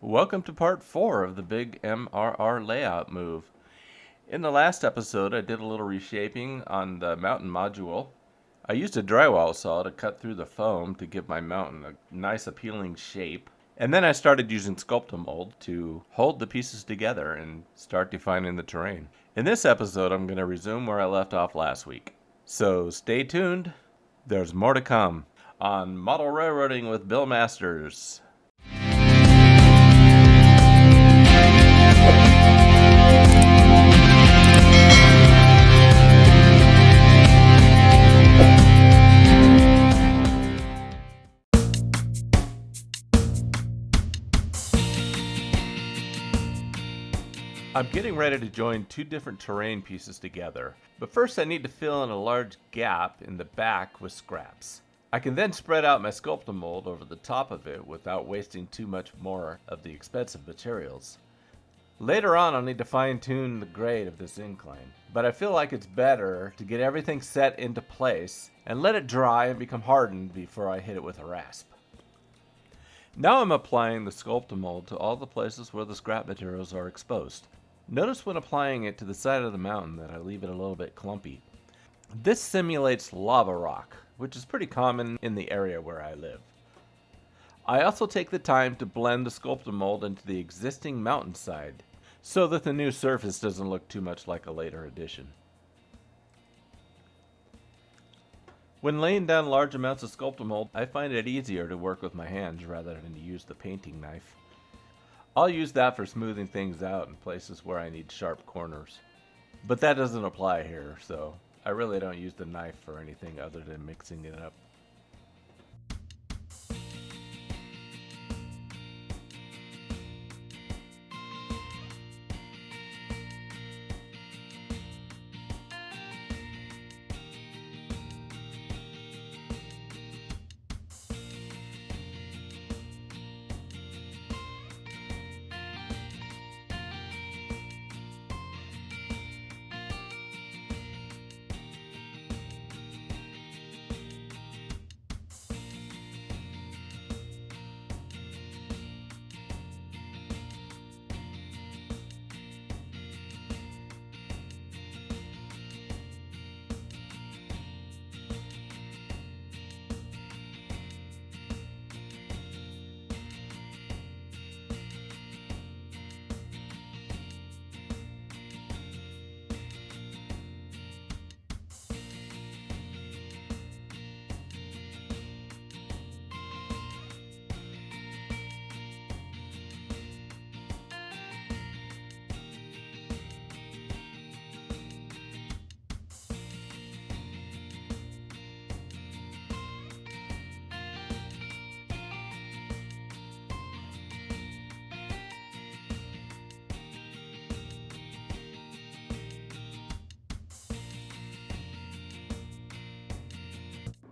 Welcome to part 4 of the big MRR layout move. In the last episode, I did a little reshaping on the mountain module. I used a drywall saw to cut through the foam to give my mountain a nice appealing shape. And then I started using sculpt-a-mold to hold the pieces together and start defining the terrain. In this episode, I'm going to resume where I left off last week. So stay tuned. There's more to come on Model Railroading with Bill Masters. I'm getting ready to join two different terrain pieces together, but first I need to fill in a large gap in the back with scraps. I can then spread out my sculpt-a-mold over the top of it without wasting too much more of the expensive materials. Later on I'll need to fine-tune the grade of this incline, but I feel like it's better to get everything set into place and let it dry and become hardened before I hit it with a rasp. Now I'm applying the sculpt-a-mold to all the places where the scrap materials are exposed. Notice when applying it to the side of the mountain that I leave it a little bit clumpy. This simulates lava rock, which is pretty common in the area where I live. I also take the time to blend the sculpt-a-mold into the existing mountainside, so that the new surface doesn't look too much like a later addition. When laying down large amounts of sculpt-a-mold, I find it easier to work with my hands rather than to use the painting knife. I'll use that for smoothing things out in places where I need sharp corners. But that doesn't apply here, so I really don't use the knife for anything other than mixing it up.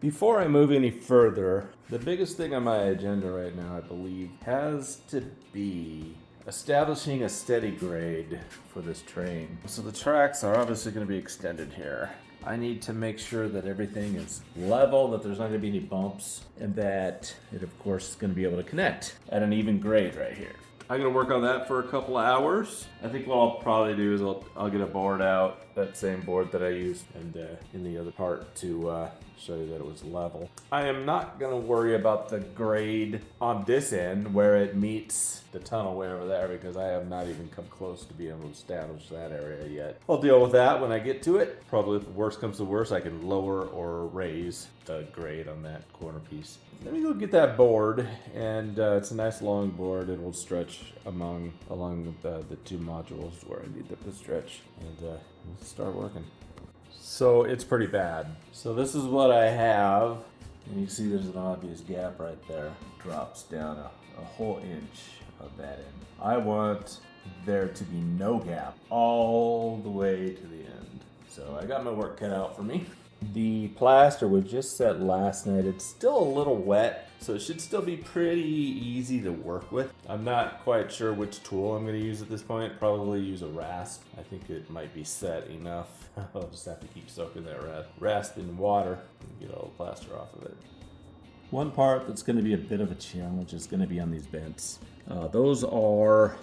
Before I move any further, the biggest thing on my agenda right now, I believe, has to be establishing a steady grade for this train. So the tracks are obviously going to be extended here. I need to make sure that everything is level, that there's not going to be any bumps, and that it, of course, is going to be able to connect at an even grade right here. I'm going to work on that for a couple of hours. I think what I'll probably do is I'll get a board out, that same board that I used and in the other part to show you that it was level. I am not going to worry about the grade on this end where it meets the tunnel way over there because I have not even come close to being able to establish that area yet. I'll deal with that when I get to it. Probably if the worst comes to worst, I can lower or raise the grade on that corner piece. Let me go get that board, and it's a nice long board. It will stretch along the two modules where I need them to stretch, and we'll start working. So it's pretty bad. So this is what I have, and you can see there's an obvious gap right there. It drops down a whole inch of that end. I want there to be no gap all the way to the end. So I got my work cut out for me. The plaster was just set last night. It's still a little wet, so it should still be pretty easy to work with. I'm not quite sure which tool I'm going to use at this point. Probably use a rasp. I think it might be set enough. I'll just have to keep soaking that rasp in water and get all the plaster off of it. One part that's going to be a bit of a challenge is going to be on these vents. Those are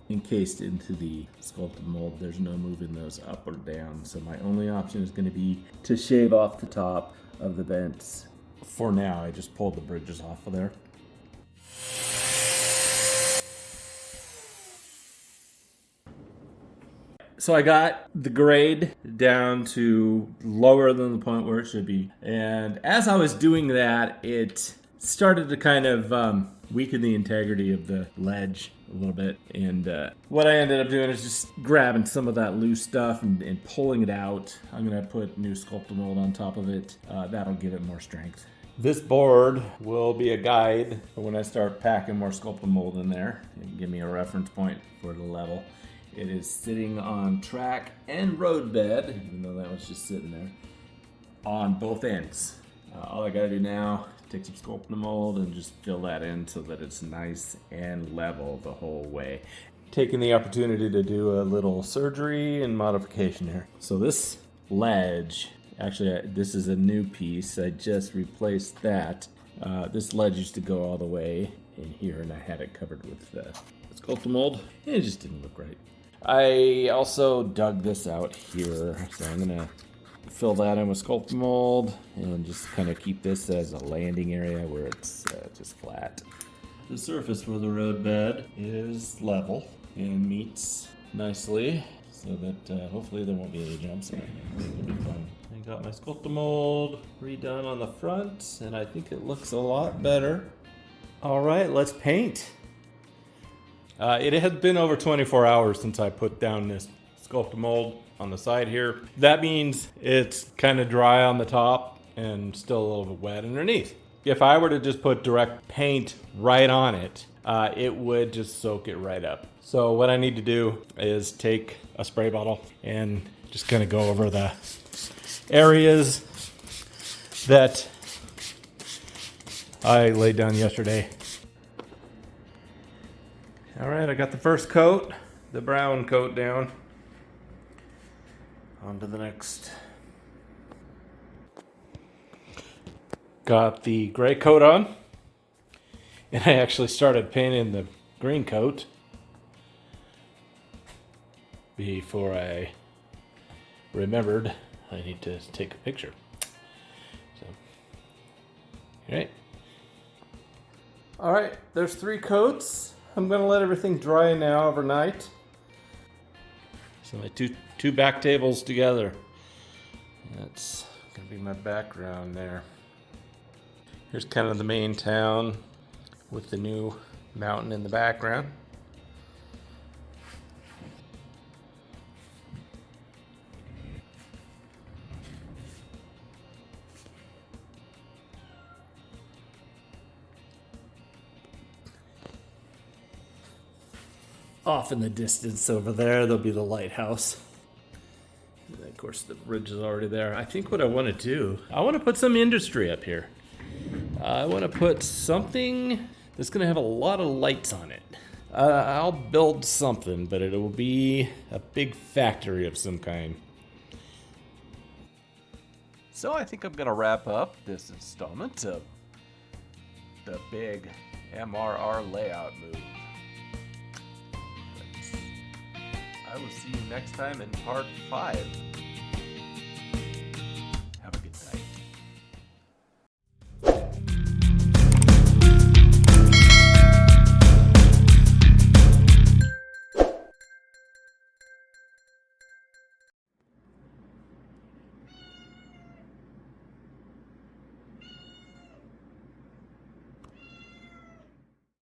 encased into the sculpt-a-mold. There's no moving those up or down. So my only option is going to be to shave off the top of the vents. For now, I just pulled the bridges off of there. So I got the grade down to lower than the point where it should be. And as I was doing that, it started to kind of weaken the integrity of the ledge a little bit. And what I ended up doing is just grabbing some of that loose stuff and pulling it out. I'm gonna put new sculpt-a-mold on top of it. That'll give it more strength. This board will be a guide for when I start packing more sculpt-a-mold in there and give me a reference point for the level. It is sitting on track and road bed, even though that was just sitting there, on both ends. All I gotta do now, take some sculpt-a-mold and just fill that in so that it's nice and level the whole way. Taking the opportunity to do a little surgery and modification here. So this ledge, actually this is a new piece. I just replaced that. This ledge used to go all the way in here and I had it covered with sculpt-a-mold. It just didn't look right. I also dug this out here, so I'm gonna fill that in with sculpt-a-mold and just kind of keep this as a landing area where it's just flat. The surface for the road bed is level and meets nicely so that hopefully there won't be any jumps in it. It'll be fun. I got my sculpt-a-mold redone on the front and I think it looks a lot better. All right, let's paint. It has been over 24 hours since I put down this sculpt-a-mold on the side here. That means it's kind of dry on the top and still a little bit wet underneath. If I were to just put direct paint right on it, it would just soak it right up. So what I need to do is take a spray bottle and just kind of go over the areas that I laid down yesterday. All right, I got the first coat, the brown coat down. On to the next. Got the gray coat on. And I actually started painting the green coat before I remembered I need to take a picture. So, all right, there's 3 coats. I'm gonna let everything dry now overnight. So my two back tables together. That's gonna be my background there. Here's kind of the main town with the new mountain in the background. Off in the distance over there, there'll be the lighthouse. And then of course the bridge is already there. I think what I want to do, I want to put some industry up here. I want to put something that's going to have a lot of lights on it. I'll build something, but it will be a big factory of some kind. So I think I'm going to wrap up this installment of the big MRR layout move. I will see you next time in part 5.